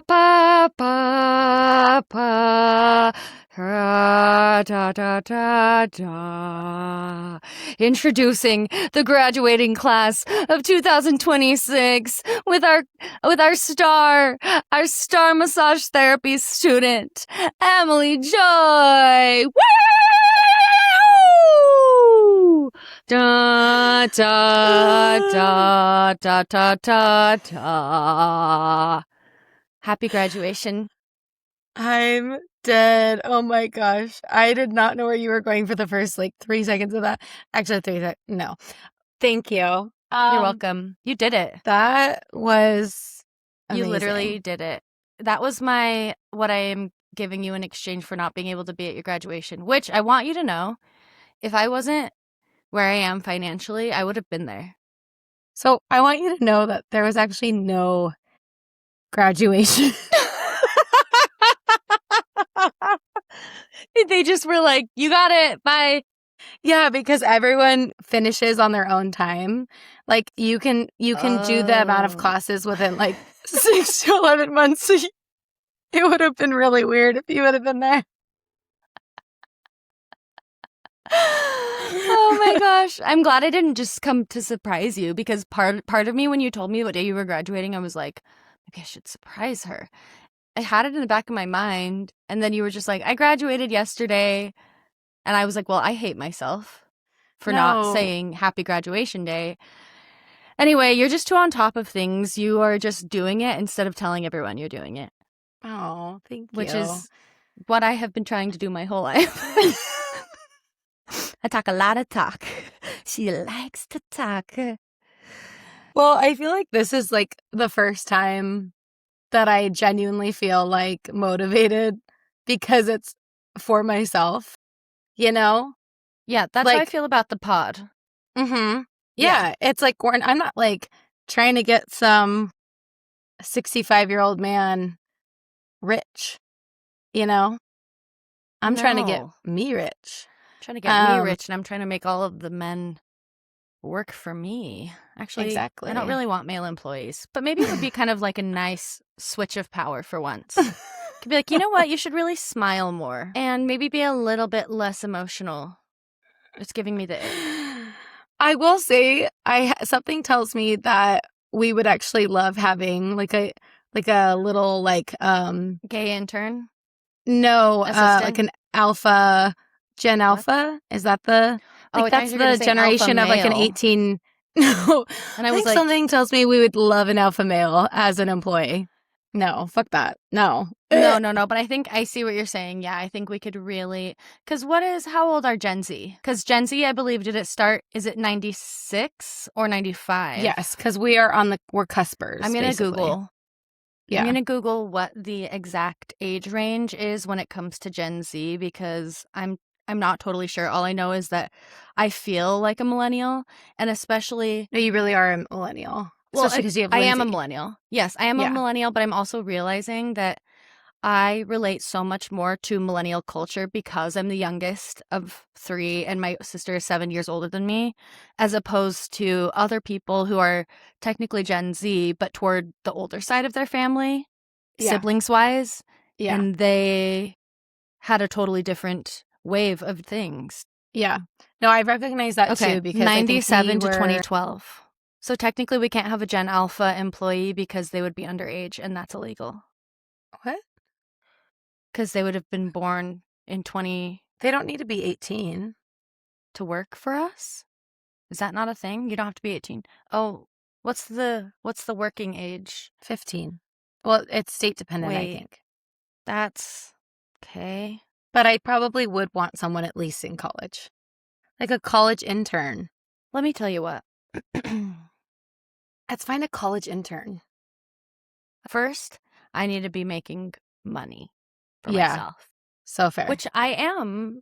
pa pa pa pa. Da, da, da, da. Introducing the graduating class of 2026 with our star massage therapy student, Emily Joy. Woo! Da da da da da da da. Happy graduation. I'm dead. Oh my gosh. I did not know where you were going for the first 3 seconds of that. Actually, 3 seconds. No. Thank you. You're welcome. You did it. That was amazing. You literally did it. That was what I am giving you in exchange for not being able to be at your graduation, which I want you to know, if I wasn't where I am financially, I would have been there. So I want you to know that there was actually no graduation. They just were like, you got it, bye. Yeah, because everyone finishes on their own time. Like you can do the amount of classes within 6 to 11 months. So it would have been really weird if you would have been there. Oh my gosh. I'm glad I didn't just come to surprise you, because part of me, when you told me what day you were graduating, I was like, maybe I should surprise her. I had it in the back of my mind, and then you were just like, I graduated yesterday. And I was like, well, I hate myself for not saying happy graduation day. Anyway, you're just too on top of things. You are just doing it instead of telling everyone you're doing it. Oh, thank you. Which is what I have been trying to do my whole life. I talk a lot of talk. She likes to talk. Well, I feel like this is the first time that I genuinely feel motivated because it's for myself, you know? Yeah, that's how I feel about the pod. Mm-hmm. Yeah, it's I'm not trying to get some 65-year-old man rich, you know? I'm trying to get me rich. Trying to get me rich, and I'm trying to make all of the men work for me. Actually, exactly. I don't really want male employees, but maybe it would be kind of like a nice switch of power for once. Could be like, you know what? You should really smile more and maybe be a little bit less emotional. It's giving me the ick. I will say, something tells me that we would actually love having a little gay intern. No, an alpha, Gen Alpha. Is that the? That's the generation of an 18. No, and I was think something tells me we would love an alpha male as an employee. No, fuck that. No. No. But I think I see what you're saying. Yeah, I think we could really. Because how old are Gen Z? Because Gen Z, I believe, did it start? Is it 96 or 95? Yes, because we're cuspers. I'm gonna Google. Yeah. I'm gonna Google what the exact age range is when it comes to Gen Z, because I'm not totally sure. All I know is that I feel like a millennial, and especially... No, you really are a millennial. Well, because you have Lindsay. I am a millennial. Yes, I am a millennial, but I'm also realizing that I relate so much more to millennial culture because I'm the youngest of 3 and my sister is 7 years older than me, as opposed to other people who are technically Gen Z, but toward the older side of their family, siblings-wise. Yeah. And they had a totally different wave of things. Yeah. No, I recognize that too, because 97 to 2012. So technically we can't have a Gen Alpha employee because they would be underage, and that's illegal. What? Because they would have been born in 20... They don't need to be 18. To work for us? Is that not a thing? You don't have to be 18. Oh, what's the working age? 15. Well, it's state dependent, I think. That's... okay. But I probably would want someone at least in college. Like a college intern. Let me tell you what. Let's find a college intern. First, I need to be making money for myself. So fair. Which I am.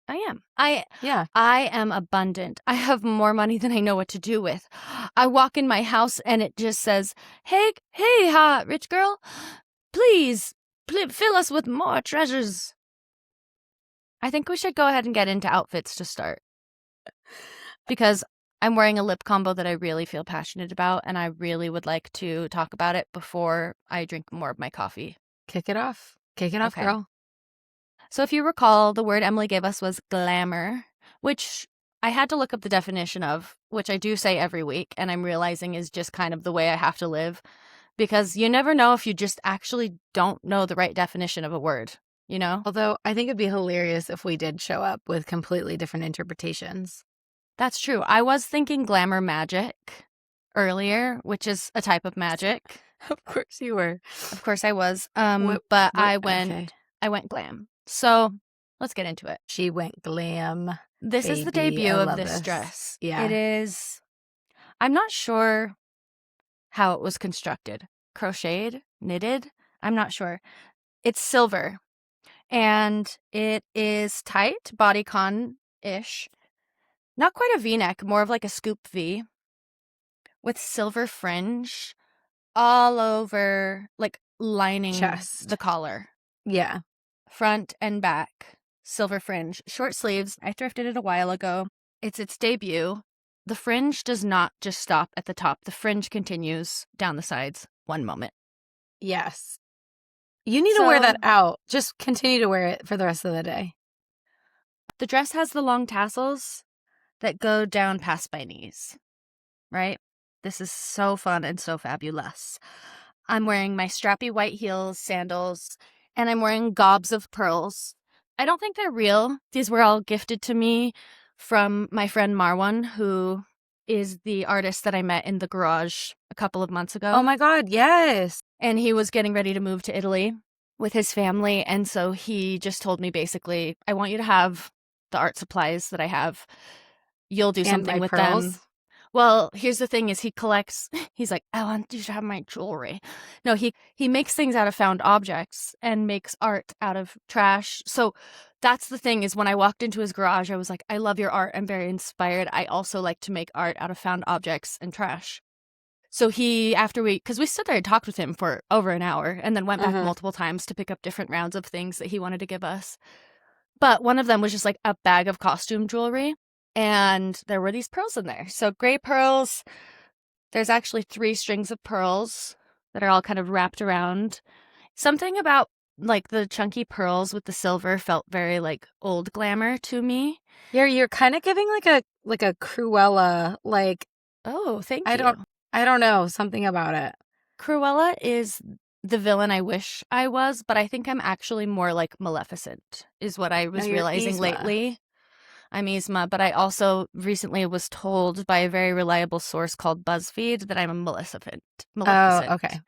I am abundant. I have more money than I know what to do with. I walk in my house and it just says, hey, hot rich girl, please fill us with more treasures. I think we should go ahead and get into outfits to start. Because I'm wearing a lip combo that I really feel passionate about, and I really would like to talk about it before I drink more of my coffee. Kick it off. Kick it off, Okay. girl. So if you recall, the word Emily gave us was glamour, which I had to look up the definition of, which I do say every week, and I'm realizing is just kind of the way I have to live, because you never know if you just actually don't know the right definition of a word, you know? Although I think it'd be hilarious if we did show up with completely different interpretations. That's true. I was thinking glamour magic earlier, which is a type of magic. Of course you were. Of course I was. What- I okay. went glam. So let's get into it. She went glam. This is the Baby, debut I of love this this. dress. Yeah. It is. I'm not sure how it was constructed. Crocheted, knitted. I'm not sure. It's silver, and it is tight, bodycon-ish. Not quite a V-neck, more of like a scoop V, with silver fringe all over, like lining Chest. the collar. Yeah. Front and back, silver fringe, short sleeves. I thrifted it a while ago. It's its debut. The fringe does not just stop at the top. The fringe continues down the sides. One moment. Yes. You need to wear that out. Just continue to wear it for the rest of the day. The dress has the long tassels that go down past my knees, right? This is so fun and so fabulous. I'm wearing my strappy white heels, sandals, and I'm wearing gobs of pearls. I don't think they're real. These were all gifted to me from my friend Marwan, who is the artist that I met in the garage a couple of months ago. Oh my God, yes. And he was getting ready to move to Italy with his family. And so he just told me basically, I want you to have the art supplies that I have. You'll do something with pearls? them. Well, here's the thing is he collects, he's like, I want you to have my jewelry. No, he makes things out of found objects and makes art out of trash. So that's the thing is when I walked into his garage, I was like, I love your art. I'm very inspired. I also like to make art out of found objects and trash. So because we stood there and talked with him for over an hour and then went back multiple times to pick up different rounds of things that he wanted to give us. But one of them was just like a bag of costume jewelry. And there were these pearls in there. So gray pearls, there's actually 3 strings of pearls that are all kind of wrapped around. Something about like the chunky pearls with the silver felt very like old glamour to me. Yeah, you're kind of giving like a Cruella, like, oh, thank you. I don't know, something about it. Cruella is the villain I wish I was, but I think I'm actually more like Maleficent, is what I was realizing Yzma. lately. I'm Yzma, but I also recently was told by a very reliable source called BuzzFeed that I'm a Maleficent. Oh, okay.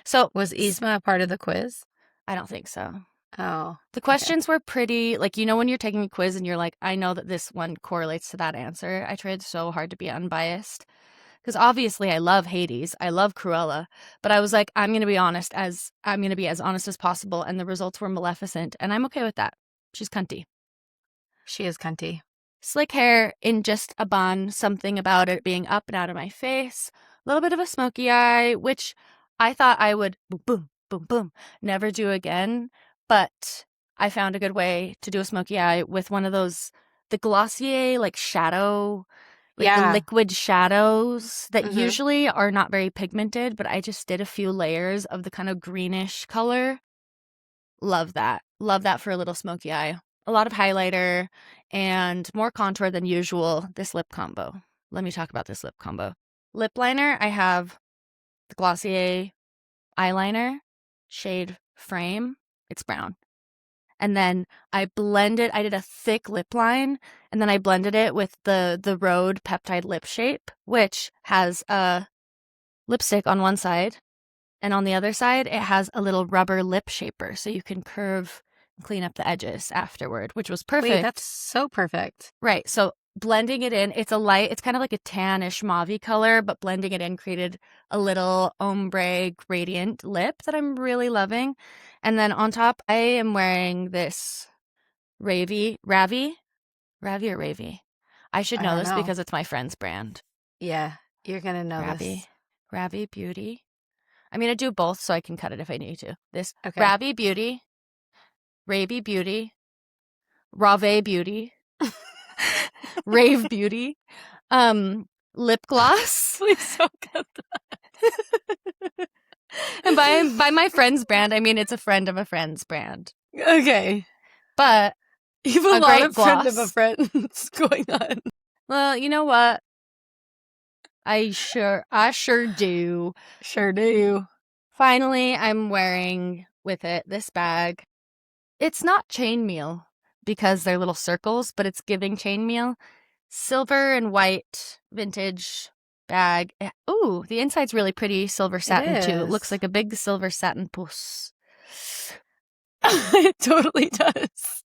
So was Yzma a part of the quiz? I don't think so. Oh. The questions were pretty, like, you know when you're taking a quiz and you're like, I know that this one correlates to that answer. I tried so hard to be unbiased. Because obviously I love Hades, I love Cruella, but I was like, I'm going to be as honest as possible, and the results were Maleficent, and I'm okay with that. She's cunty. She is cunty. Slick hair in just a bun, something about it being up and out of my face, a little bit of a smoky eye, which I thought I would boom, boom, boom, boom, never do again, but I found a good way to do a smoky eye with one of those, the Glossier, like, shadow, like the liquid shadows that usually are not very pigmented, but I just did a few layers of the kind of greenish color. Love that. Love that for a little smoky eye. A lot of highlighter and more contour than usual. This lip combo. Let me talk about this lip combo. Lip liner, I have the Glossier eyeliner, shade Frame. It's brown. And then I did a thick lip line, and then I blended it with the Rhode Peptide Lip Shape, which has a lipstick on one side, and on the other side, it has a little rubber lip shaper, so you can curve and clean up the edges afterward, which was perfect. Wait, that's so perfect. Right, so blending it in, it's kind of like a tannish mauve-y color, but blending it in created a little ombre gradient lip that I'm really loving. And then on top, I am wearing this Ravi or Ravi? I should know this because it's my friend's brand. Yeah, you're going to know this. Ravi Beauty. I'm going to do both so I can cut it if I need to. This Ravi Beauty, Ravi Beauty, Rave Beauty, Rave Beauty. Lip gloss. Please don't get that. And by my friend's brand, I mean it's a friend of a friend's brand. Okay. But you have a lot of friend of a friends going on. Well, you know what? I sure do. Sure do. Finally, I'm wearing with it this bag. It's not chainmail because they're little circles, but it's giving chainmail. Silver and white vintage bag. Ooh, the inside's really pretty silver satin too. It looks like a big silver satin puss. It totally does.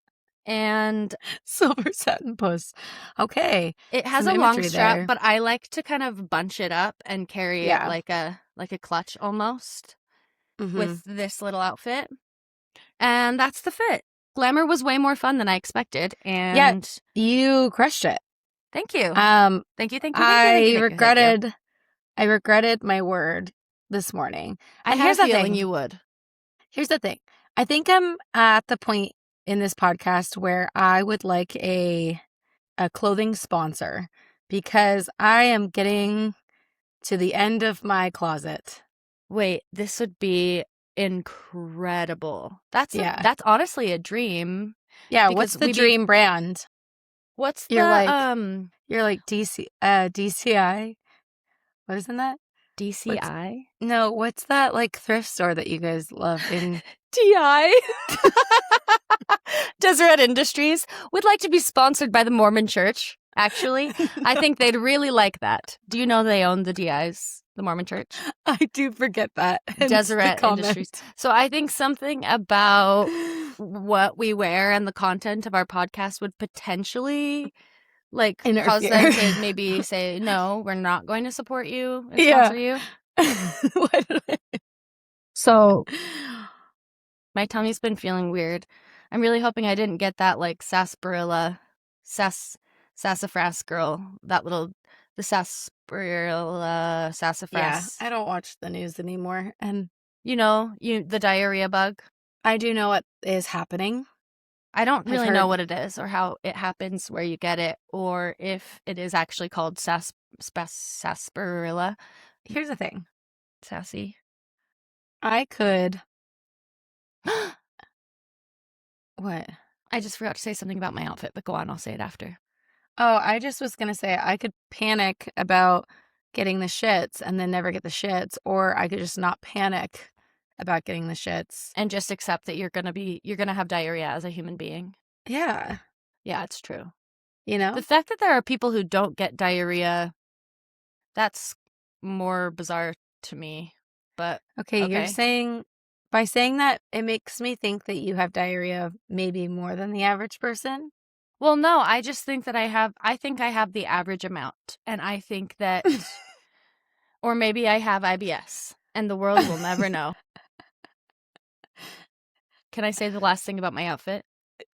And silver satin puss. Okay. It has a long strap, there. But I like to kind of bunch it up and carry it like a clutch almost with this little outfit. And that's the fit. Glamour was way more fun than I expected. And you crushed it. Thank you. Thank you. I regretted my word this morning. I had a feeling you would. Here's the thing. I think I'm at the point in this podcast where I would like a clothing sponsor because I am getting to the end of my closet. Wait, this would be incredible. That's honestly a dream. Yeah, what's the dream brand? What's you're like DCI? What isn't that? DCI? No, what's that like thrift store that you guys love in DI? Deseret Industries would like to be sponsored by the Mormon Church. Actually, I think they'd really like that. Do you know they own the DIs, the Mormon Church? I do forget that. Deseret Industries. So I think something about what we wear and the content of our podcast would potentially cause them to maybe say, no, we're not going to support you and sponsor you. So my tummy's been feeling weird. I'm really hoping I didn't get that sarsaparilla, sassafras girl, the sarsaparilla, sassafras. Yeah, I don't watch the news anymore. And the diarrhea bug. I do know what is happening. I don't really know what it is or how it happens, where you get it, or if it is actually called sarsaparilla. Here's the thing. Sassy. I could... What? I just forgot to say something about my outfit, but go on, I'll say it after. Oh, I just was going to say I could panic about getting the shits and then never get the shits, or I could just not panic about getting the shits and just accept that you're gonna have diarrhea as a human being. Yeah, it's true. The fact that there are people who don't get diarrhea, that's more bizarre to me. But okay. You're saying, by saying that, it makes me think that you have diarrhea maybe more than the average person. Well, no, I just think that I think I have the average amount, and I think that or maybe I have IBS, and the world will never know. Can I say the last thing about my outfit?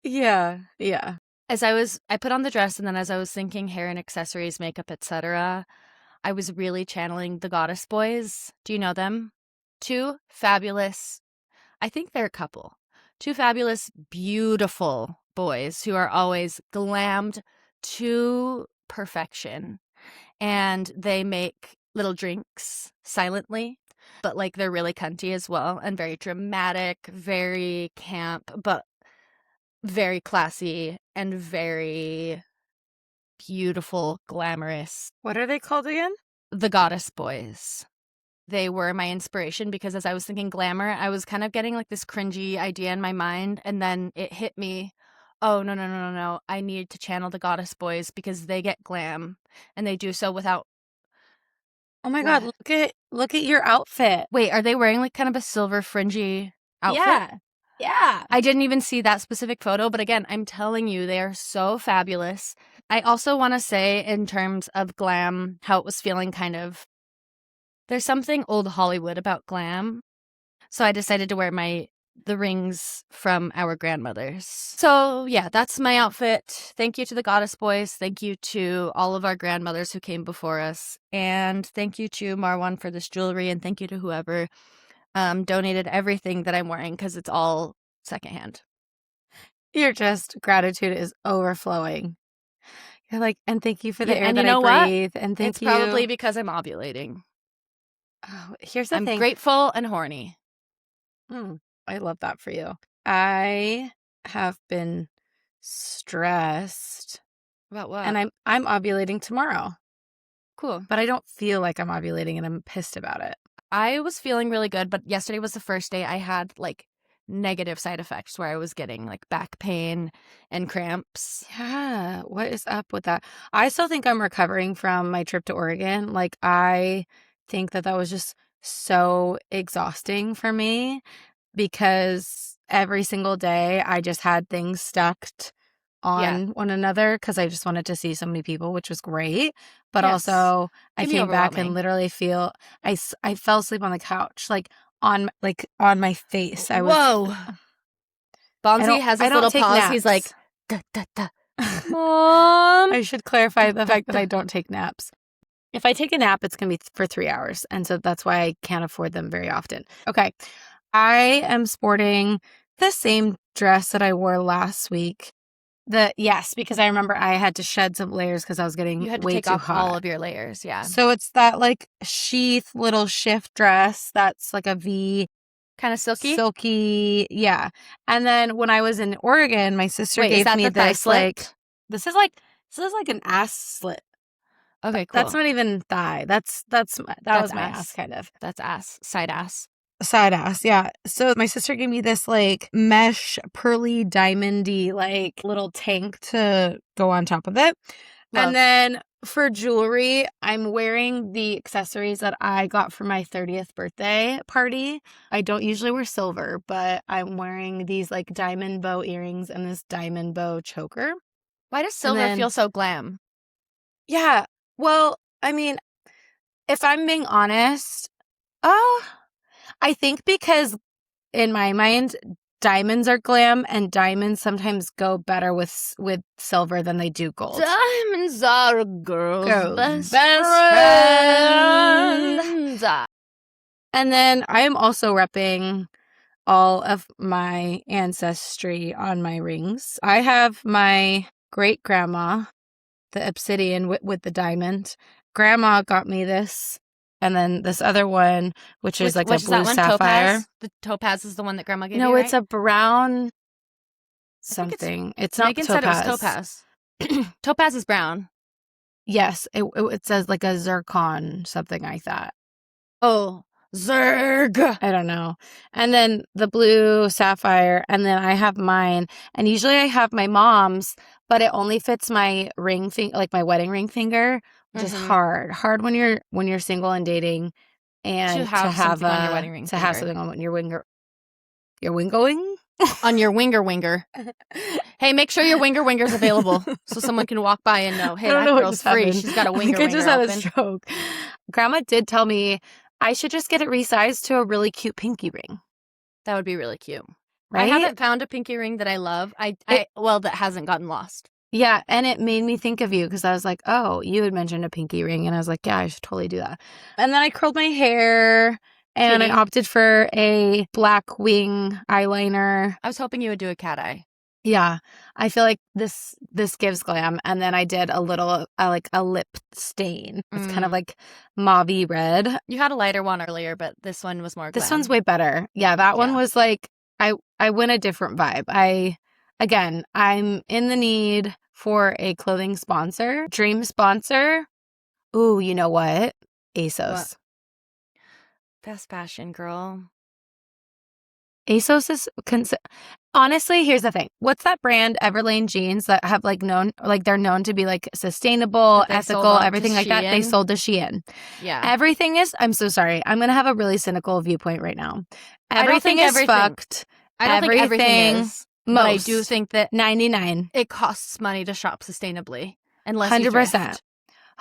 Yeah. I put on the dress, and then as I was thinking hair and accessories, makeup, etc., I was really channeling the Goddess Boys. Do you know them? Two fabulous, I think they're a couple. Two fabulous, beautiful boys who are always glammed to perfection. And they make little drinks silently, but they're really cunty as well, and very dramatic, very camp, but very classy and very beautiful, glamorous. What are they called again? The Goddess Boys. They were my inspiration because as I was thinking glamour, I was kind of getting this cringy idea in my mind, and then it hit me. Oh, no. I need to channel the Goddess Boys because they get glam, and they do so without... Oh my God, look at your outfit. Wait, are they wearing kind of a silver fringy outfit? Yeah. I didn't even see that specific photo, but again, I'm telling you, they are so fabulous. I also want to say, in terms of glam, how it was feeling there's something old Hollywood about glam. So I decided to wear the rings from our grandmothers. So yeah, that's my outfit. Thank you to the Goddess Boys. Thank you to all of our grandmothers who came before us. And thank you to Marwan for this jewelry. And thank you to whoever donated everything that I'm wearing, because it's all secondhand. Your gratitude is overflowing. You're like, and thank you for the air and that you know I what? breathe. And thank It's you. probably because I'm ovulating. Oh, here's the I'm thing. grateful and horny. I love that for you. I have been stressed. About what? And I'm ovulating tomorrow. Cool. But I don't feel like I'm ovulating and I'm pissed about it. I was feeling really good, but yesterday was the first day I had like negative side effects where I was getting like back pain and cramps. Yeah. What is up with that? I still think I'm recovering from my trip to Oregon. Like, I think that was just so exhausting for me because every single day I just had things stuck on one another because I just wanted to see so many people, which was great. But also I came back and literally I fell asleep on the couch, like on my face. Whoa. Bonzi has his little pause. Naps. He's like, duh, duh, duh. Mom. I should clarify the fact that I don't take naps. If I take a nap, it's going to be for 3 hours. And so that's why I can't afford them very often. Okay. I am sporting the same dress that I wore last week. Yes, because I remember I had to shed some layers because I was getting you had to way take too off hot. all of your layers, yeah. So it's that like sheath little shift dress that's like a V. Kind of Silky, yeah. And then when I was in Oregon, my sister gave me this like this is like an ass slit. Okay, cool. That's not even thigh. That was my ass kind of. That's ass, side ass. Side ass, yeah. So my sister gave me this like mesh pearly diamondy like little tank to go on top of it. Love. And then for jewelry, I'm wearing the accessories that I got for my 30th birthday party. I don't usually wear silver, but I'm wearing these like diamond bow earrings and this diamond bow choker. Why does silver feel so glam? Yeah. Well, I mean, if I'm being honest, I think because in my mind, diamonds are glam, and diamonds sometimes go better with silver than they do gold. Diamonds are a girl's best friends. And then I am also repping all of my ancestry on my rings. I have my great grandma, the obsidian with the diamond. Grandma got me this. And then this other one, which is like a blue sapphire. Topaz? The topaz is the one that Grandma gave you, No, right? it's a brown something. It's not Megan topaz. said it was topaz. Topaz is brown. Yes, it says like a zircon, something like that. Oh, Zerg. I don't know. And then the blue sapphire, and then I have mine. And usually I have my mom's, but it only fits my ring finger, like my wedding ring finger, which is hard. Hard when you're single and dating, and to have on your wedding ring to have something on your winger. Your wingoing? On your winger. Hey, make sure your winger's available so someone can walk by and know, hey, that girl's free. She's got a winger. I just had a stroke. Grandma did tell me I should just get it resized to a really cute pinky ring. That would be really cute. Right? I haven't found a pinky ring that I love. That hasn't gotten lost. Yeah, and it made me think of you because I was like, oh, you had mentioned a pinky ring, and I was like, yeah, I should totally do that. And then I curled my hair. And I opted for a black wing eyeliner. I was hoping you would do a cat eye. Yeah. I feel like this gives glam. And then I did a little, like a lip stain. It's kind of like mauve-y red. You had a lighter one earlier, but this one was more glam. This one's way better. Yeah, that one was like, I went a different vibe. I'm in the need for a clothing sponsor. Dream sponsor. Ooh, you know what? ASOS. What? Fast fashion, girl. ASOS is honestly, here's the thing. What's that brand, Everlane jeans, that have they're known to be like sustainable, ethical, everything like that? They sold to Shein. Yeah. Everything is, I'm so sorry. I'm going to have a really cynical viewpoint right now. Everything is fucked. I don't think everything is. Most. But I do think that 99. It costs money to shop sustainably. Unless 100%. You thrift.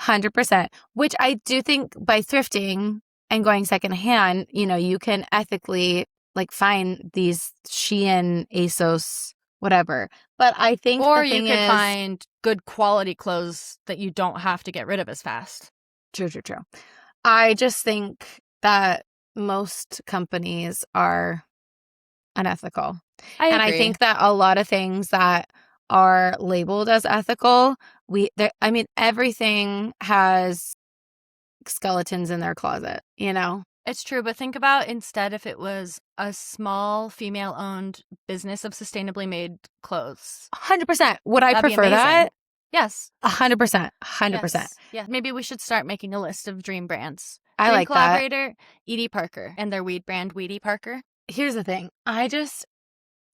100%. Which I do think by thrifting and going secondhand, you can ethically find these Shein, ASOS, whatever. But I think you could find good quality clothes that you don't have to get rid of as fast. True. I just think that most companies are unethical. I agree. And I think that a lot of things that are labeled as ethical, everything has skeletons in their closet, you know? It's true, but think about instead if it was a small female-owned business of sustainably made clothes. 100%. Would I That'd be prefer amazing. that? Yes. 100%. 100%. Yes. Yeah. Maybe we should start making a list of dream brands. I Dream like that. collaborator, Edie Parker, and their weed brand, Weedy Parker. Here's the thing. I just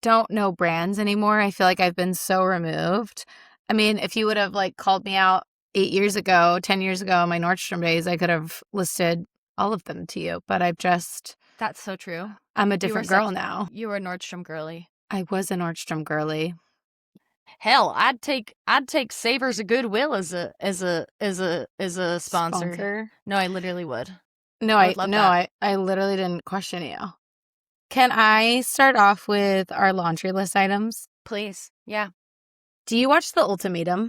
don't know brands anymore. I feel like I've been so removed. I mean, if you would have like called me out 8 years ago, 10 years ago, my Nordstrom days, I could have listed all of them to you, but That's so true. I'm a different girl now. You were a Nordstrom girly. I was a Nordstrom girly. Hell, I'd take Savers of Goodwill as a sponsor. No, I literally would. I literally didn't question you. Can I start off with our laundry list items? Please. Yeah. Do you watch The Ultimatum?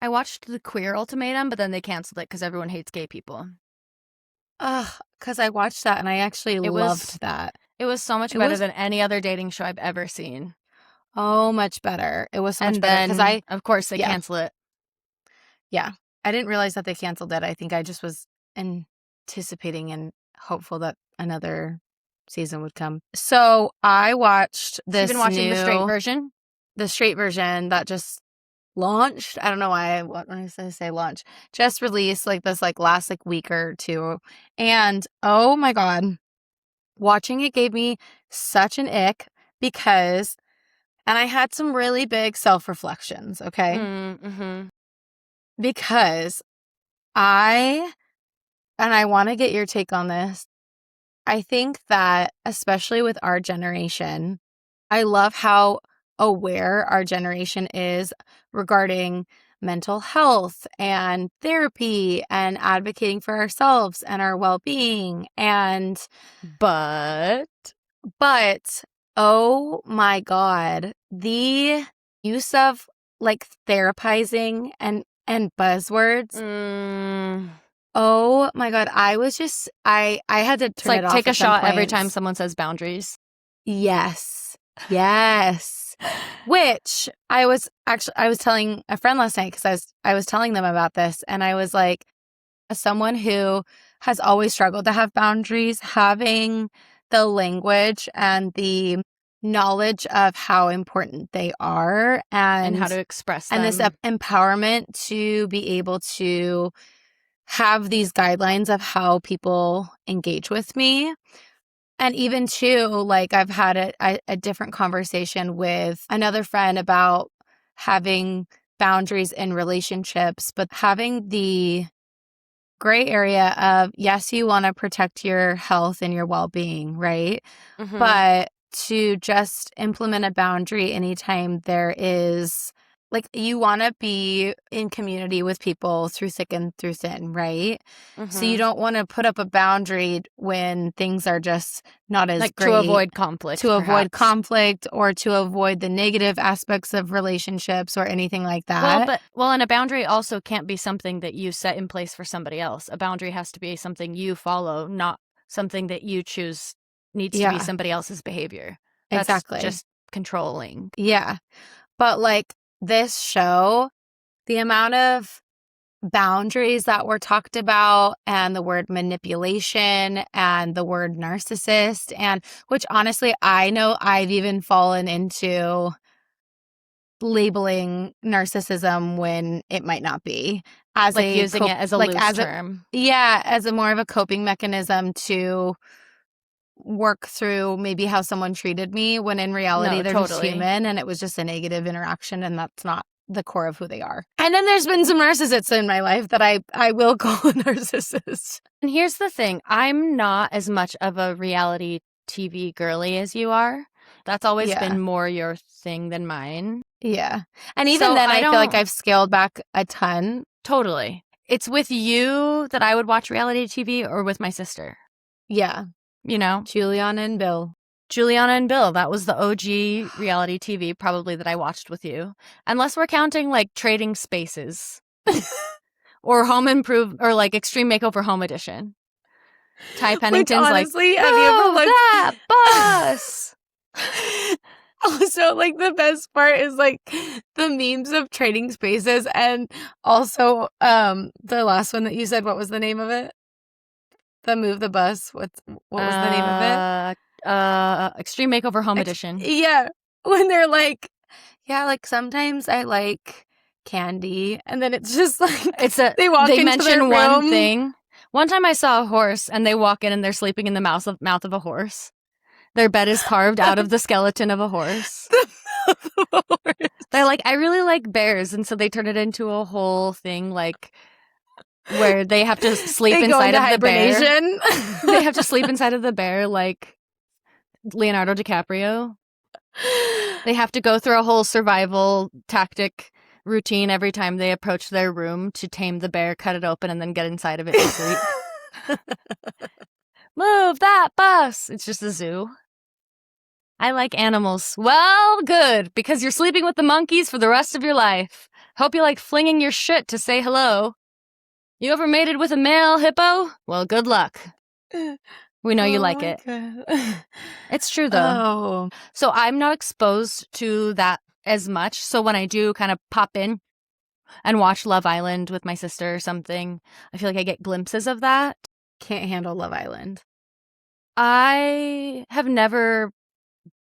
I watched The Queer Ultimatum, but then they canceled it because everyone hates gay people. Ugh, because I watched that and I actually loved that. It was so much better than any other dating show I've ever seen. Oh, much better. It was so much better because of course, they cancel it. Yeah. I didn't realize that they canceled it. I think I just was anticipating and hopeful that another season would come. So I watched this. You've been watching the straight version? The straight version that just launched. I don't know why when I say launch. Just released like this last week or two. And oh my God. Watching it gave me such an ick because and I had some really big self-reflections, okay? Mm-hmm. Because I want to get your take on this. I think that, especially with our generation, I love how aware our generation is regarding mental health and therapy and advocating for ourselves and our well-being. But, oh my God, the use of therapizing and buzzwords. Oh my God. I was just, I had to turn it off. Take a shot every time someone says boundaries. Yes. Which I was telling a friend last night because I was telling them about this and I was like, as someone who has always struggled to have boundaries, having the language and the knowledge of how important they are and how to express them. And this empowerment to be able to have these guidelines of how people engage with me. And even too, I've had a different conversation with another friend about having boundaries in relationships, but having the gray area of, yes, you want to protect your health and your well-being, right? Mm-hmm. But to just implement a boundary anytime there is, you want to be in community with people through thick and through thin, right? Mm-hmm. So you don't want to put up a boundary when things are just not as great. To avoid conflict. Avoid conflict or to avoid the negative aspects of relationships or anything like that. And a boundary also can't be something that you set in place for somebody else. A boundary has to be something you follow, not something that you choose needs to be somebody else's behavior. That's exactly. Just controlling. Yeah. But this show, the amount of boundaries that were talked about and the word manipulation and the word narcissist, and which honestly, I know I've even fallen into labeling narcissism when it might not be, as using it as a loose term. As a more of a coping mechanism to work through maybe how someone treated me, when in reality they're just human and it was just a negative interaction and that's not the core of who they are. And then there's been some narcissists in my life that I will call narcissists. And here's the thing. I'm not as much of a reality TV girly as you are. That's always been more your thing than mine. Yeah. And even then I feel like I've scaled back a ton. Totally. It's with you that I would watch reality TV or with my sister. Yeah. You know? Juliana and Bill. That was the OG reality TV probably that I watched with you. Unless we're counting Trading Spaces or Home Improve or Extreme Makeover Home Edition. Ty Pennington's honestly, have you ever looked that bus? also, like, the best part is, like, the memes of Trading Spaces, and also the last one that you said. What was the name of it? The Move the Bus. What was the name of it? Extreme Makeover Home Edition. Yeah, when they're like, yeah, like, sometimes I like candy, and then it's just like they mention room. One thing. One time I saw a horse, and they walk in and they're sleeping in the mouth of a horse. Their bed is carved out of the skeleton of a horse. They're like, I really like bears, and so they turn it into a whole thing, like, where they have to sleep inside of the bear. They have to sleep inside of the bear, like Leonardo DiCaprio. They have to go through a whole survival tactic routine every time they approach their room to tame the bear, cut it open, and then get inside of it and sleep. Move that bus! It's just a zoo. I like animals. Well, good, because you're sleeping with the monkeys for the rest of your life. Hope you like flinging your shit to say hello. You ever mated with a male hippo? Well, good luck. We know you like it. It's true, though. Oh. So I'm not exposed to that as much. So when I do kind of pop in and watch Love Island with my sister or something, I feel like I get glimpses of that. Can't handle Love Island. I have never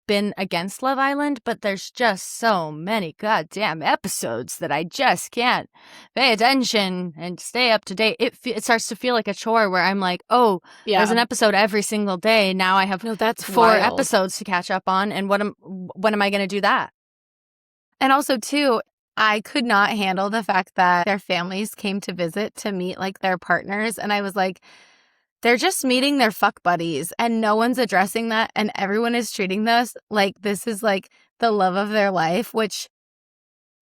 been against Love Island, but there's just so many goddamn episodes that I just can't pay attention and stay up to date. It starts to feel like a chore where I'm like, oh, there's an episode every single day. Now I have four episodes to catch up on, and when am I going to do that? And also, too, I could not handle the fact that their families came to visit to meet, like, their partners, and I was like, they're just meeting their fuck buddies, and no one's addressing that, and everyone is treating this like this is, like, the love of their life, which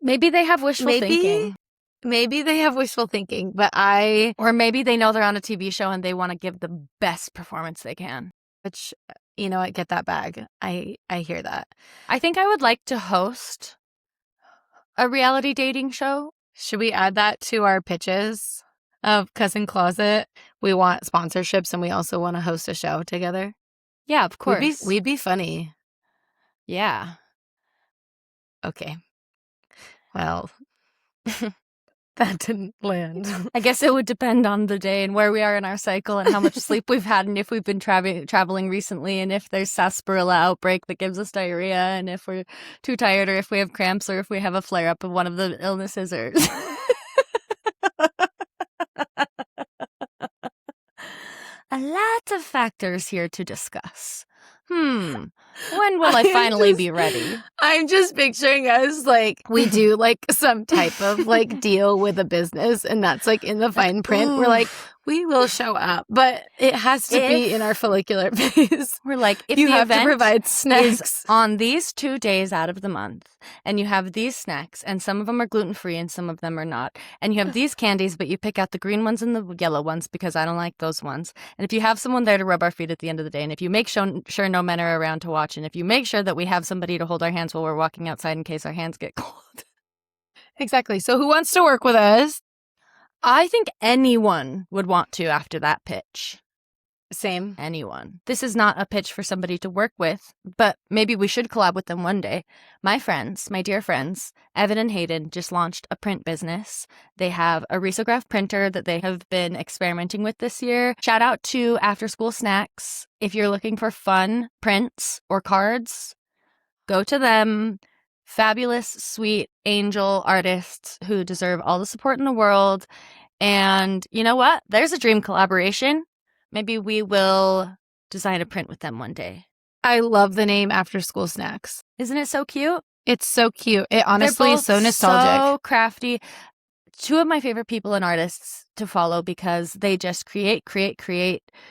maybe they have wishful thinking. Maybe they have wishful thinking, but or maybe they know they're on a TV show and they want to give the best performance they can. Which, you know what, get that bag. I hear that. I think I would like to host a reality dating show. Should we add that to our pitches of Cousin Closet? We want sponsorships, and we also want to host a show together. Yeah, of course. We'd be funny. Yeah. Okay. Well, that didn't land. I guess it would depend on the day and where we are in our cycle and how much sleep we've had, and if we've been traveling recently, and if there's sarsaparilla outbreak that gives us diarrhea, and if we're too tired, or if we have cramps, or if we have a flare-up of one of the illnesses, or... A lot of factors here to discuss. When will I finally be ready? I'm just picturing us, like, we do, like, some type of, like, deal with a business, and that's, like, in the fine print. We're like, we will show up, but it has to be in our follicular phase. We're like, if you the have event to provide snacks is on these 2 days out of the month, and you have these snacks, and some of them are gluten-free and some of them are not, and you have these candies, but you pick out the green ones and the yellow ones because I don't like those ones, and if you have someone there to rub our feet at the end of the day, and if you make sure no men are around to watch, and if you make sure that we have somebody to hold our hands while we're walking outside in case our hands get cold. Exactly. So who wants to work with us? I think anyone would want to after that pitch. Same. Anyone. This is not a pitch for somebody to work with, but maybe we should collab with them one day. My friends, my dear friends, Evan and Hayden, just launched a print business. They have a risograph printer that they have been experimenting with this year. Shout out to After School Snacks. If you're looking for fun prints or cards, go to them. Fabulous, sweet, angel artists who deserve all the support in the world. And you know what? There's a dream collaboration. Maybe we will design a print with them one day. I love the name After School Snacks. Isn't it so cute? It's so cute. It honestly is so nostalgic. So crafty. 2 of my favorite people and artists to follow because they just create,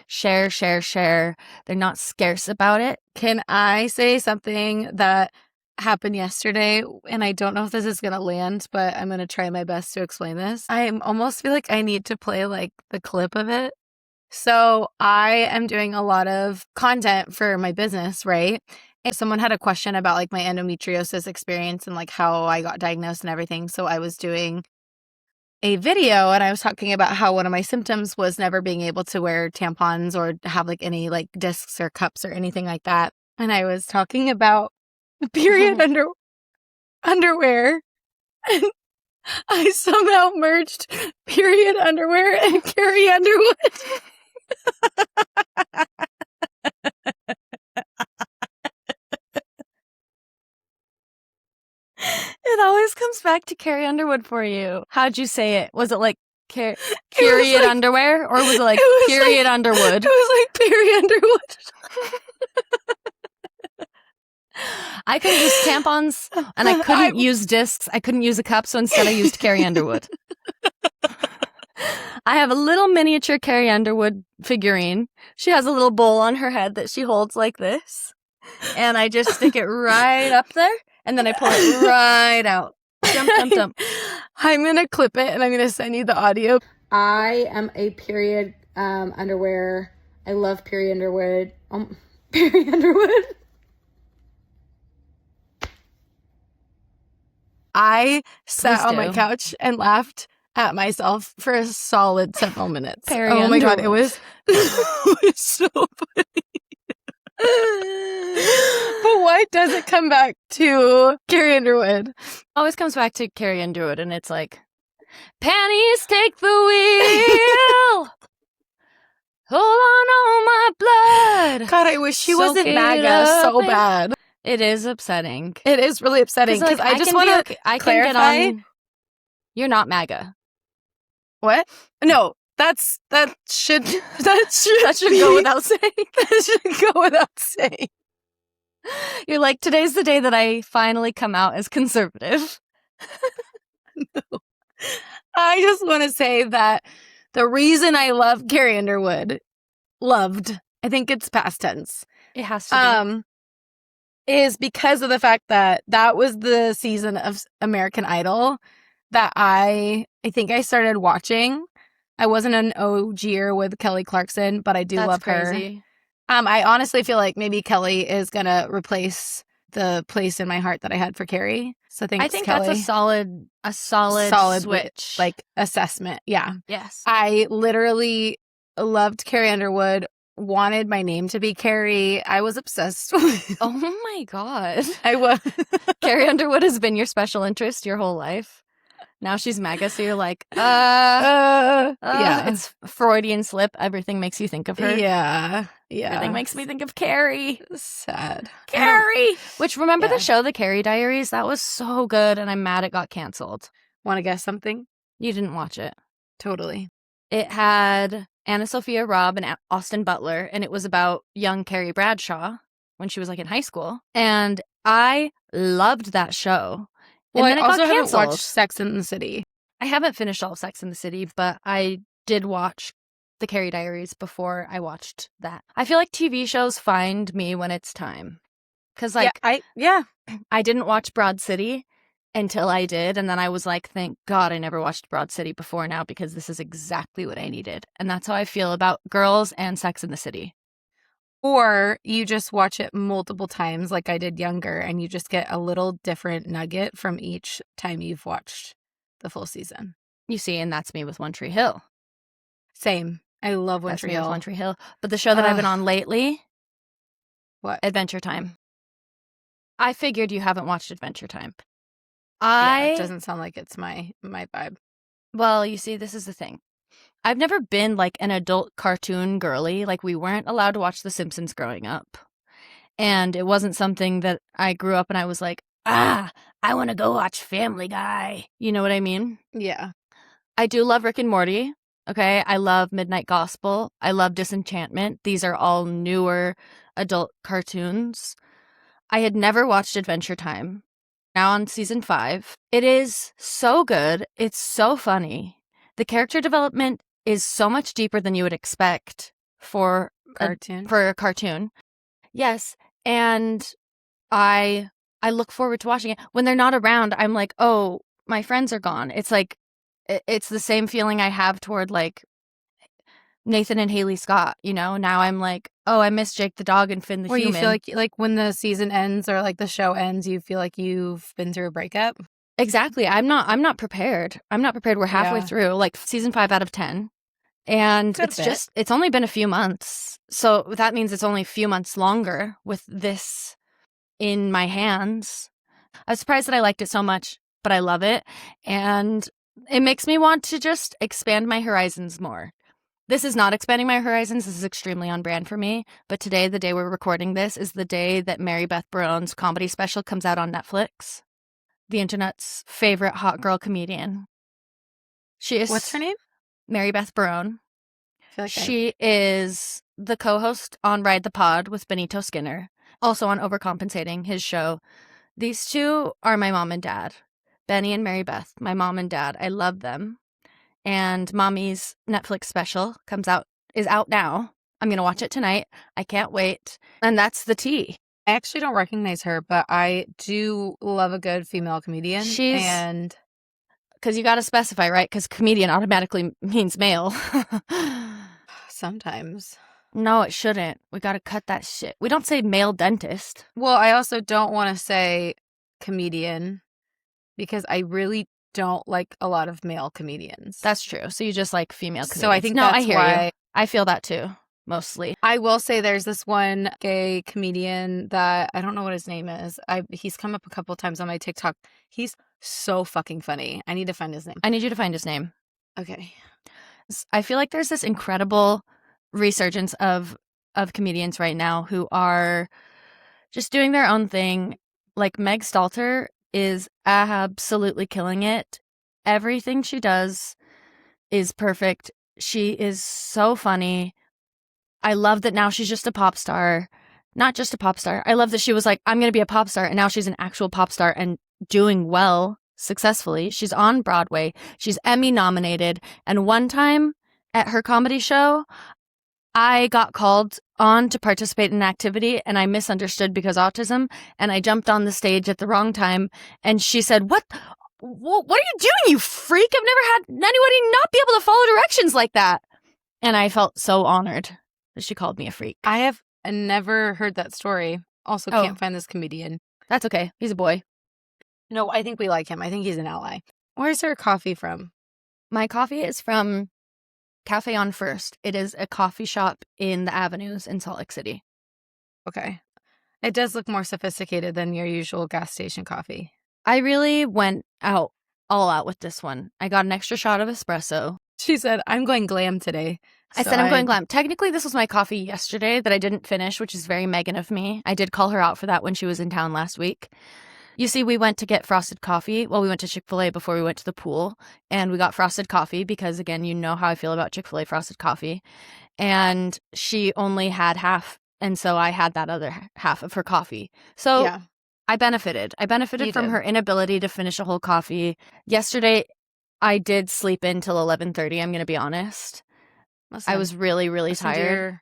share. They're not scarce about it. Can I say something that happened yesterday? And I don't know if this is going to land, but I'm going to try my best to explain this. I almost feel like I need to play, like, the clip of it. So I am doing a lot of content for my business, right? And someone had a question about, like, my endometriosis experience and, like, how I got diagnosed and everything. So I was doing a video and I was talking about how one of my symptoms was never being able to wear tampons or have, like, any, like, discs or cups or anything like that. And I was talking about period underwear. And I somehow merged period underwear and Carrie Underwood. It always comes back to Carrie Underwood for you. How'd you say it? Was it like period like, underwear? Or was it like period like, Underwood? It was like period Underwood. I couldn't use tampons, and I couldn't use discs. I couldn't use a cup, so instead I used Carrie Underwood. I have a little miniature Carrie Underwood figurine. She has a little bowl on her head that she holds like this, and I just stick it right up there, and then I pull it right out. Dump, dump, dump. I'm going to clip it, and I'm going to send you the audio. I am a period underwear. I love period Underwood. Period Underwood. I sat on my couch and laughed at myself for a solid several minutes. Oh my God, it was so funny. But why does it come back to Carrie Underwood? Always comes back to Carrie Underwood, and it's like, panties take the wheel. Hold on, my blood. God, I wish she wasn't MAGA so bad. It is upsetting. It is really upsetting because I just want to clarify. You're not MAGA. What? No, that should go without saying. That should go without saying. You're like, today's the day that I finally come out as conservative. No. I just want to say that the reason I love Carrie Underwood, I think it's past tense. It has to be. Is because of the fact that was the season of American Idol that I think I started watching. I wasn't an OGer with Kelly Clarkson, but I do love her. I honestly feel like maybe Kelly is going to replace the place in my heart that I had for Carrie. So I think Kelly, that's a solid switch. Like assessment. Yeah. Yes. I literally loved Carrie Underwood. Wanted my name to be Carrie. I was obsessed with. Oh my God. I was. Carrie Underwood has been your special interest your whole life. Now she's MAGA, so you're like, yeah. It's Freudian slip. Everything makes you think of her. Yeah. Everything makes me think of Carrie. Sad. Carrie! Which, remember the show, The Carrie Diaries? That was so good, and I'm mad it got canceled. Want to guess something? You didn't watch it. Totally. It had Anna Sophia Robb and Austin Butler, and it was about young Carrie Bradshaw when she was like in high school. And I loved that show. Well, and then I also haven't watched Sex and the City. I haven't finished all of Sex and the City, but I did watch The Carrie Diaries before I watched that. I feel like TV shows find me when it's time. Because I didn't watch Broad City until I did, and then I was like, thank God I never watched Broad City before now, because this is exactly what I needed. And that's how I feel about Girls and Sex and the City. Or you just watch it multiple times like I did younger, and you just get a little different nugget from each time you've watched the full season. You see, and that's me with One Tree Hill. Same. I love One Tree Hill. One Tree Hill. But the show that I've been on lately, what? Adventure Time. I figured you haven't watched Adventure Time. It doesn't sound like it's my vibe. Well, you see, this is the thing. I've never been like an adult cartoon girly. Like, we weren't allowed to watch The Simpsons growing up. And it wasn't something that I grew up and I was like, I want to go watch Family Guy. You know what I mean? Yeah. I do love Rick and Morty. Okay. I love Midnight Gospel. I love Disenchantment. These are all newer adult cartoons. I had never watched Adventure Time. Now on season 5. It is so good. It's so funny. The character development is so much deeper than you would expect for a cartoon. Yes. And I look forward to watching it. When they're not around, I'm like, oh, my friends are gone. It's like, it's the same feeling I have toward like Nathan and Haley Scott, you know? Now I'm like, oh, I miss Jake the dog and Finn the human. You feel like when the season ends or like the show ends, you feel like you've been through a breakup? Exactly. I'm not prepared. We're halfway through, like season 5 out of 10. And it's only been a few months. So that means it's only a few months longer with this in my hands. I was surprised that I liked it so much, but I love it. And it makes me want to just expand my horizons more. This is not expanding my horizons. This is extremely on brand for me. But today, the day we're recording this, is the day that Mary Beth Barone's comedy special comes out on Netflix. The internet's favorite hot girl comedian. She is. What's her name? Mary Beth Barone. Like she is the co-host on Ride the Pod with Benito Skinner, also on Overcompensating, his show. These two are my mom and dad. Benny and Mary Beth, my mom and dad. I love them. And Mommy's Netflix special is out now. I'm going to watch it tonight. I can't wait. And that's the tea. I actually don't recognize her, but I do love a good female comedian. Because you got to specify, right? Because comedian automatically means male. Sometimes. No, it shouldn't. We got to cut that shit. We don't say male dentist. Well, I also don't want to say comedian because I really don't like a lot of male comedians. That's true. So you just like female comedians. So I think that's I hear why you. I feel that too, mostly. I will say there's this one gay comedian that I don't know what his name is. He's come up a couple times on my TikTok. He's so fucking funny. I need to find his name. I need you to find his name. Okay. I feel like there's this incredible resurgence of comedians right now who are just doing their own thing. Like Meg Stalter is absolutely killing it. Everything she does is perfect. She is so funny. I love that now she's just a pop star. Not just a pop star. I love that she was like, I'm going to be a pop star. And now she's an actual pop star and doing well, successfully. She's on Broadway. She's Emmy nominated. And one time at her comedy show, I got called on to participate in an activity and I misunderstood because autism. And I jumped on the stage at the wrong time. And she said, What are you doing, you freak? I've never had anybody not be able to follow directions like that. And I felt so honored that she called me a freak. I have never heard that story. Also can't find this comedian. That's okay. He's a boy. No, I think we like him. I think he's an ally. Where's her coffee from? My coffee is from Cafe on First. It is a coffee shop in the Avenues in Salt Lake City. Okay. It does look more sophisticated than your usual gas station coffee. I really went all out with this one. I got an extra shot of espresso. She said, I'm going glam today. I said I'm going glam. Technically, this was my coffee yesterday that I didn't finish, which is very Megan of me. I did call her out for that when she was in town last week. You see, we went to get frosted coffee. Well, we went to Chick-fil-A before we went to the pool, and we got frosted coffee because, again, you know how I feel about Chick-fil-A frosted coffee. And she only had half, and so I had that other half of her coffee. So yeah. I benefited. From her inability to finish a whole coffee. Yesterday, I did sleep in till 11:30, I'm going to be honest. Listen, I was really, really tired. To your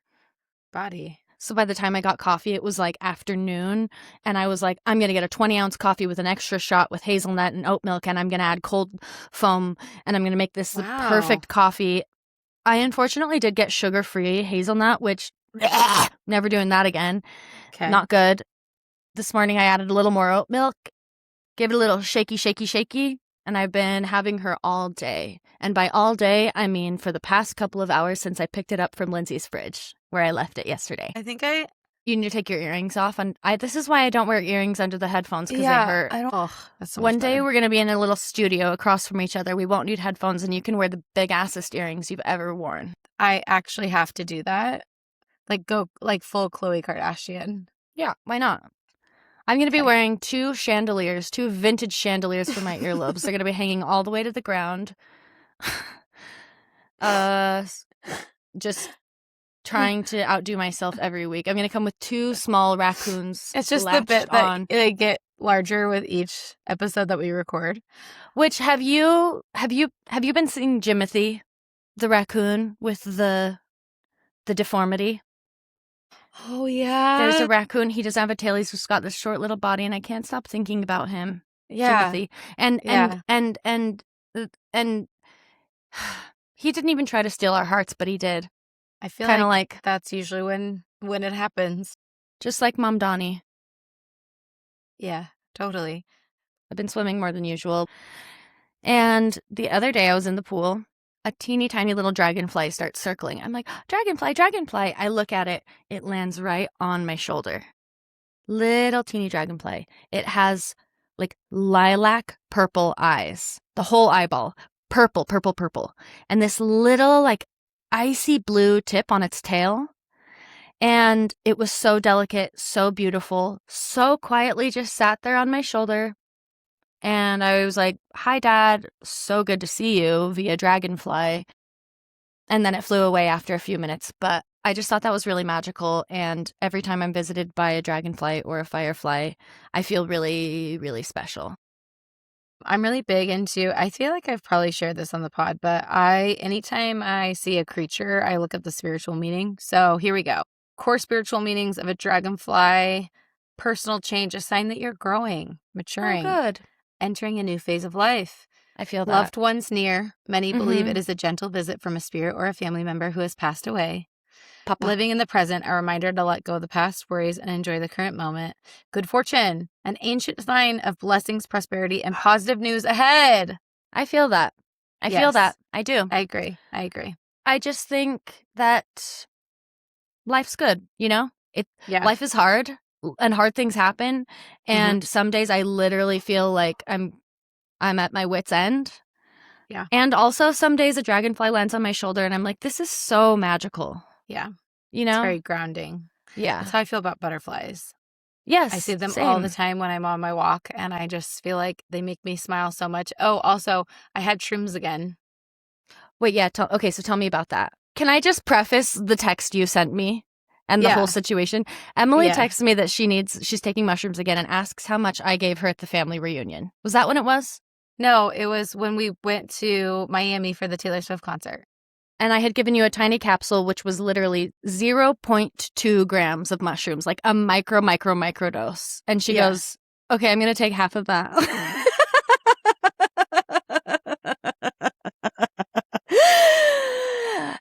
body. So by the time I got coffee, it was like afternoon, and I was like, I'm going to get a 20-ounce coffee with an extra shot with hazelnut and oat milk, and I'm going to add cold foam, and I'm going to make this the perfect coffee. I unfortunately did get sugar-free hazelnut, which, never doing that again. Okay. Not good. This morning, I added a little more oat milk, gave it a little shaky, shaky, shaky, and I've been having her all day. And by all day, I mean for the past couple of hours since I picked it up from Lindsay's fridge, where I left it yesterday. You need to take your earrings off. And this is why I don't wear earrings under the headphones, because they hurt. That's so One day we're going to be in a little studio across from each other. We won't need headphones, and you can wear the big-assest earrings you've ever worn. I actually have to do that. Like, go like full Khloe Kardashian. Yeah, why not? I'm going to be wearing two vintage chandeliers for my earlobes. They're going to be hanging all the way to the ground. Just trying to outdo myself every week. I'm going to come with two small raccoons. It's just the bit that they get larger with each episode that we record. Which have you been seeing Jimothy, the raccoon with the deformity? Oh, yeah. There's a raccoon. He doesn't have a tail. He's just got this short little body, and I can't stop thinking about him. Yeah. Timothy. And he didn't even try to steal our hearts, but he did. I feel like that's usually when it happens. Just like Mom Donnie. Yeah, totally. I've been swimming more than usual. And the other day I was in the pool. A teeny tiny little dragonfly starts circling. I'm like, dragonfly, dragonfly. I look at it. It lands right on my shoulder. little teeny dragonfly. It has like lilac purple eyes, the whole eyeball, purple, purple, purple, and this little like icy blue tip on its tail. And it was so delicate, so beautiful, so quietly just sat there on my shoulder. And I was like, "Hi, Dad. So good to see you," via dragonfly. And then it flew away after a few minutes. But I just thought that was really magical. And every time I'm visited by a dragonfly or a firefly, I feel really, really special. I'm really big into, I feel like I've probably shared this on the pod, but anytime I see a creature, I look up the spiritual meaning. So here we go. Core spiritual meanings of a dragonfly: personal change, a sign that you're growing, maturing, good. Entering a new phase of life. I feel that. Loved ones near. Many believe it is a gentle visit from a spirit or a family member who has passed away. Papa. Living in the present, a reminder to let go of the past worries and enjoy the current moment. Good fortune, an ancient sign of blessings, prosperity, and positive news ahead. I feel that. I feel that. I do. I agree. I just think that life's good, you know? Life is hard and hard things happen. And some days I literally feel like I'm at my wit's end. Yeah. And also some days a dragonfly lands on my shoulder and I'm like, this is so magical. Yeah. You know? It's very grounding. Yeah. That's how I feel about butterflies. Yes. I see them all the time when I'm on my walk, and I just feel like they make me smile so much. Oh, also, I had shrooms again. Wait, yeah. Okay, so tell me about that. Can I just preface the text you sent me and the whole situation? Emily texts me that she's taking mushrooms again and asks how much I gave her at the family reunion. Was that when it was? No, it was when we went to Miami for the Taylor Swift concert. And I had given you a tiny capsule, which was literally 0.2 grams of mushrooms, like a micro dose. And she goes, okay, I'm going to take half of that.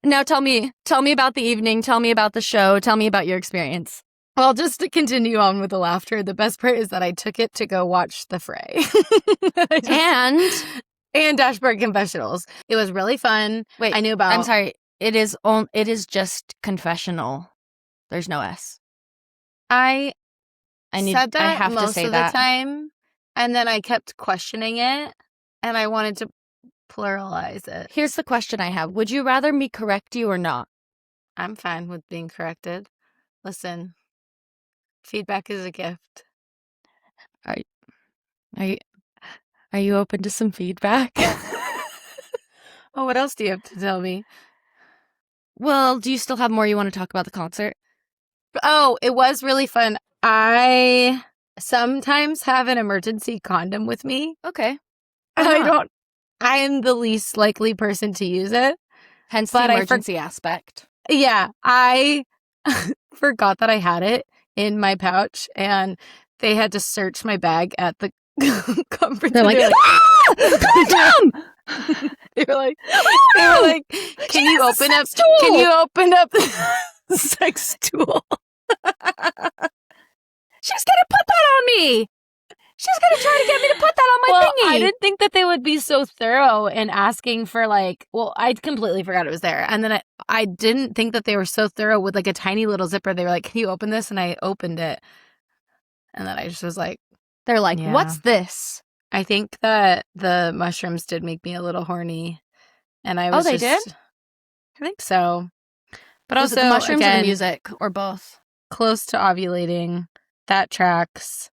Now tell me about the evening. Tell me about the show. Tell me about your experience. Well, just to continue on with the laughter, the best part is that I took it to go watch The Fray. And Dashboard Confessionals. It was really fun. Wait, I knew about. I'm sorry. It is just confessional. There's no S. I said that I have most to say of that. the time, and then I kept questioning it, and I wanted to pluralize it. Here's the question I have: would you rather me correct you or not? I'm fine with being corrected. Listen, feedback is a gift. Are you open to some feedback? Oh, what else do you have to tell me? Well, do you still have more you want to talk about the concert? Oh, it was really fun. I sometimes have an emergency condom with me. Okay. I am the least likely person to use it. Hence the emergency aspect. Yeah, I forgot that I had it in my pouch, and they had to search my bag at the conference. They're like, condom! They were like, can you open up the sex tool? She's gonna put that on me. She's gonna try to get me to put that on my thingy. I didn't think that they would be so thorough in asking for I completely forgot it was there. And then I didn't think that they were so thorough with like a tiny little zipper. They were like, can you open this? And I opened it. And then I just was like, they're like, what's this? I think that the mushrooms did make me a little horny. And I was they did? I think so. But was also, it the mushrooms again, or the music, or both? Close to ovulating. That tracks.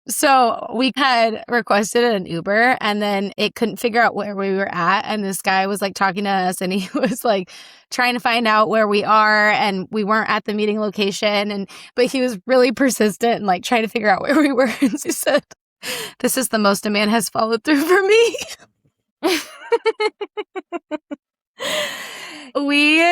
So we had requested an Uber, and then it couldn't figure out where we were at. And this guy was like talking to us, and he was like trying to find out where we are, and we weren't at the meeting location. But he was really persistent and like trying to figure out where we were. And he said, "This is the most a man has followed through for me." We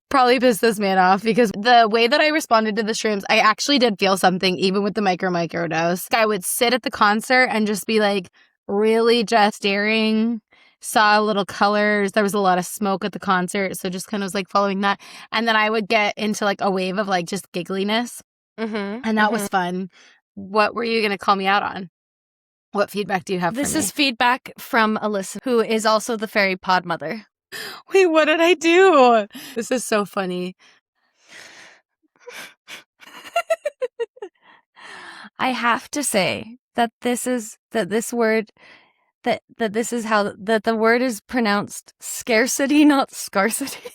probably pissed this man off because the way that I responded to the shrooms, I actually did feel something, even with the micro dose. I would sit at the concert and just be like really just staring, saw little colors. There was a lot of smoke at the concert, so just kind of was like following that. And then I would get into like a wave of like just giggliness. And that was fun. What were you going to call me out on? What feedback do you have for me? This is feedback from a listener who is also the fairy pod mother. Wait, what did I do? This is so funny. I have to say that this word that this is how that the word is pronounced scarcity, not scarcity.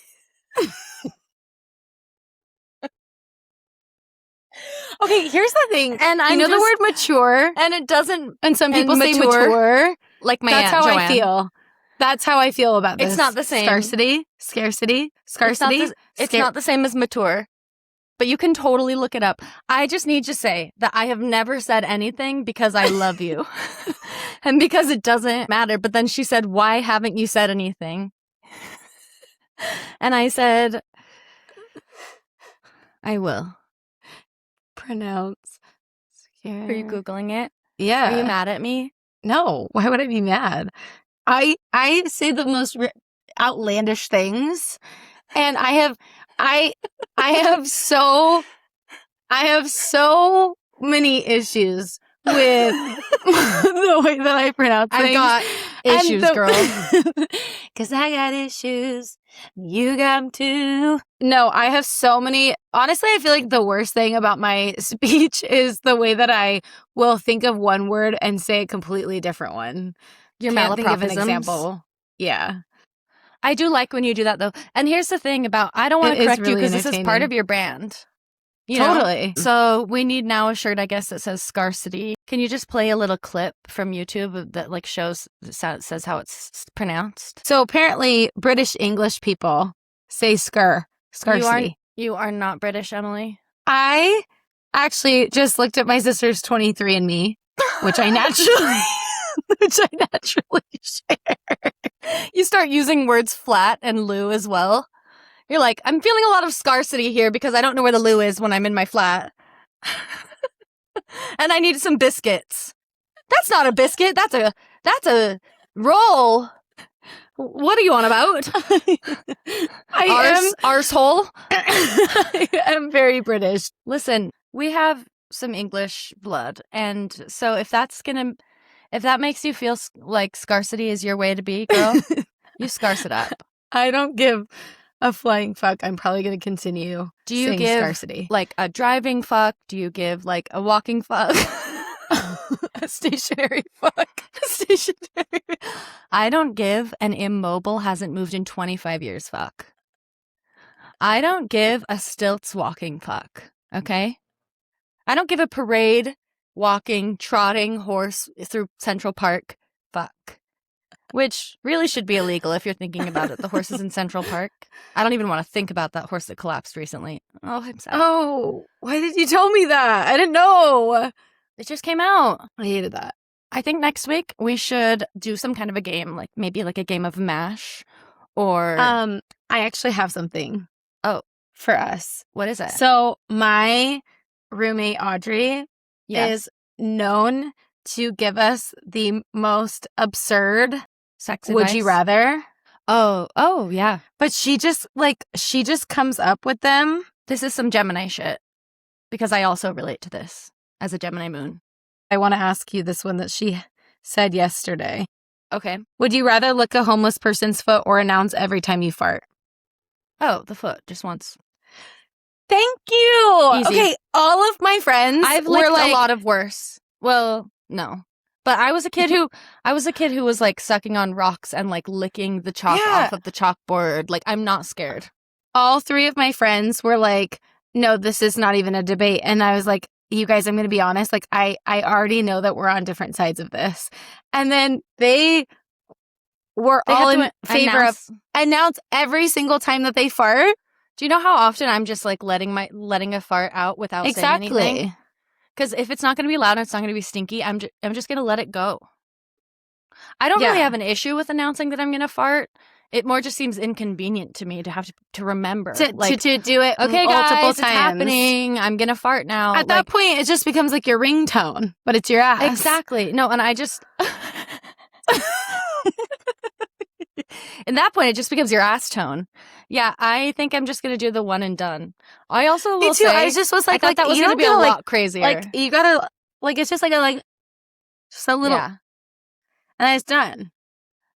Okay, here's the thing. And I know the word mature, and it doesn't. and some people say mature. Like my That's Aunt how Joanne. I feel. That's how I feel about this. It's not the same. Scarcity. It's not the same as mature. But you can totally look it up. I just need to say that I have never said anything because I love you. And because it doesn't matter. But then she said, why haven't you said anything? And I said, I will. Pronounce. Are you Googling it? Yeah. Are you mad at me? No. Why would I be mad? I say the most outlandish things. And I have so many issues with the way that I pronounce things. I've got issues, girl. Because I got issues. You got them too. No, I have so many. Honestly, I feel like the worst thing about my speech is the way that I will think of one word and say a completely different one. Your Can't think of an malapropisms. example. Yeah. I do like when you do that, though. And here's the thing about, I don't want to correct you because this is part of your brand. You totally. Know? So we need now a shirt, I guess, that says scarcity. Can you just play a little clip from YouTube that like says how it's pronounced? So apparently British English people say scarcity. You are not British, Emily. I actually just looked at my sister's 23andMe, which I naturally share. You start using words flat and loo as well. You're like, I'm feeling a lot of scarcity here because I don't know where the loo is when I'm in my flat. And I need some biscuits. That's not a biscuit. That's a roll. What are you on about? Arsehole? I am very British. Listen, we have some English blood. And so if that makes you feel like scarcity is your way to be, girl, you scarce it up. I don't give a flying fuck. I'm probably going to continue. Do you give scarcity? Like a driving fuck? Do you give like a walking fuck? A stationary fuck. Stationary. I don't give an immobile hasn't moved in 25 years fuck. I don't give a stilts walking fuck. Okay? I don't give a parade walking, trotting horse through Central Park fuck. Which really should be illegal if you're thinking about it. The horses in Central Park. I don't even want to think about that horse that collapsed recently. Oh, I'm sad. Oh, why did you tell me that? I didn't know. It just came out. I hated that. I think next week we should do some kind of a game, like maybe like a game of MASH or... I actually have something. Oh. For us. What is it? So my roommate, Audrey, is known to give us the most absurd sex would advice? you rather. Oh, yeah. But she just comes up with them. This is some Gemini shit. Because I also relate to this as a Gemini moon. I want to ask you this one that she said yesterday. Okay. Would you rather lick a homeless person's foot or announce every time you fart? Oh, the foot, just once. Thank you. Easy. Okay, all of my friends I've licked a lot of worse. Well, no. But I was a kid who was like sucking on rocks and like licking the chalk off of the chalkboard. Like, I'm not scared. All three of my friends were like, no, this is not even a debate. And I was like, you guys, I'm going to be honest. Like, I already know that we're on different sides of this. And then they were all in favor of announce every single time that they fart. Do you know how often I'm just like letting a fart out without saying anything? Because if it's not going to be loud and it's not going to be stinky, I'm just going to let it go. I don't really have an issue with announcing that I'm going to fart. It more just seems inconvenient to me to have to remember. To do it okay, multiple guys, times. It's happening. I'm going to fart now. At that point, it just becomes like your ringtone, but it's your ass. Exactly. No, and I just... In that point, it just becomes your ass tone. Yeah, I think I'm just going to do the one and done. I also will say... I just was like, that was going to be a lot crazier. Like, you gotta... Like, it's just like just a little... Yeah. And then it's done.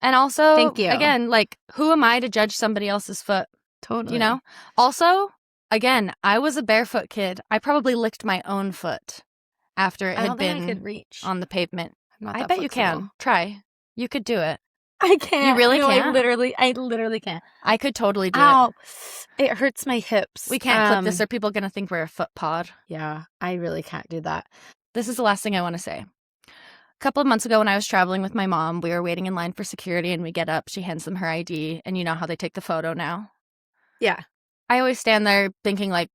And also, thank you. Again, like, who am I to judge somebody else's foot? Totally. You know? Also, again, I was a barefoot kid. I probably licked my own foot after it I had don't think I been could reach. on the pavement. I'm not I that bet you flexible. can. Try. You could do it. I can't. You really No, can't? I literally can't. I could totally do it. Ow. It hurts my hips. We can't clip this or people are going to think we're a foot pod. Yeah, I really can't do that. This is the last thing I want to say. A couple of months ago when I was traveling with my mom, we were waiting in line for security and we get up, she hands them her ID, and you know how they take the photo now? Yeah. I always stand there thinking like,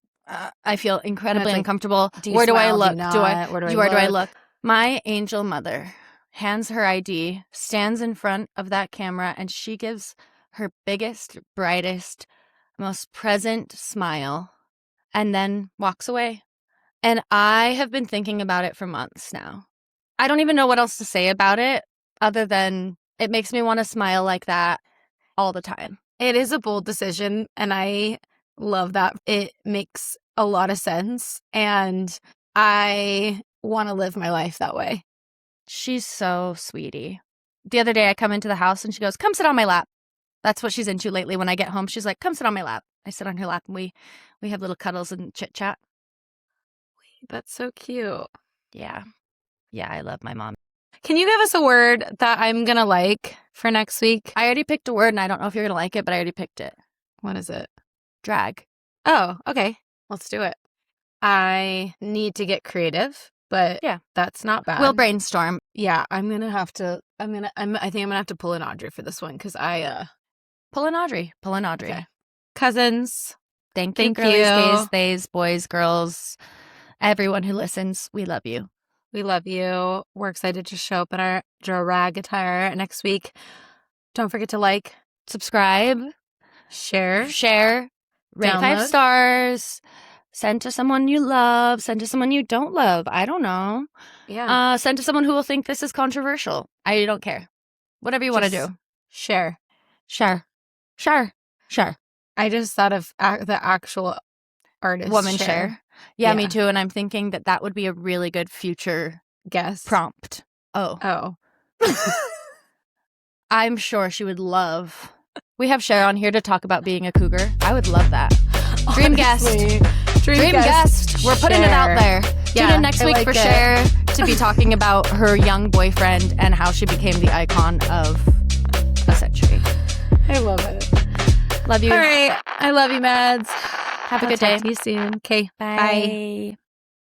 I feel incredibly like, uncomfortable. Do you Where do I smile? look? Do you Do not? Where do I I look? My angel mother hands her ID, stands in front of that camera, and she gives her biggest, brightest, most present smile, and then walks away. And I have been thinking about it for months now. I don't even know what else to say about it other than it makes me want to smile like that all the time. It is a bold decision, and I love that. It makes a lot of sense, and I want to live my life that way. She's so sweetie. The other day I come into the house and she goes, come sit on my lap. That's what she's into lately. When I get home, she's like, come sit on my lap. I sit on her lap and we have little cuddles and chit chat. That's so cute. Yeah. Yeah, I love my mom. Can you give us a word that I'm going to like for next week? I already picked a word and I don't know if you're going to like it, but I already picked it. What is it? Drag. Oh, okay. Let's do it. I need to get creative, but yeah, that's not bad. We'll brainstorm. Yeah, I think I'm going to have to pull in Audrey for this one because Pull in Audrey. Okay. Cousins. Thank you, girlies, gays, theys, boys, girls, everyone who listens. We love you. We love you. We're excited to show up in our drag attire next week. Don't forget to like, subscribe, share, rate 5 stars, send to someone you love, send to someone you don't love. I don't know. Yeah. Send to someone who will think this is controversial. I don't care. Whatever you want to do. Share. I just thought of the actual artist. Woman Cher. Yeah, me too. And I'm thinking that would be a really good future guest prompt. Oh. I'm sure she would love. We have Cher on here to talk about being a cougar. I would love that. Dream guest. We're putting it out there. Tune in next week for Cher to be talking about her young boyfriend and how she became the icon of a century. I love it. Love you. All right. I love you, Mads. Have a good day. Talk to you soon. Okay. Bye.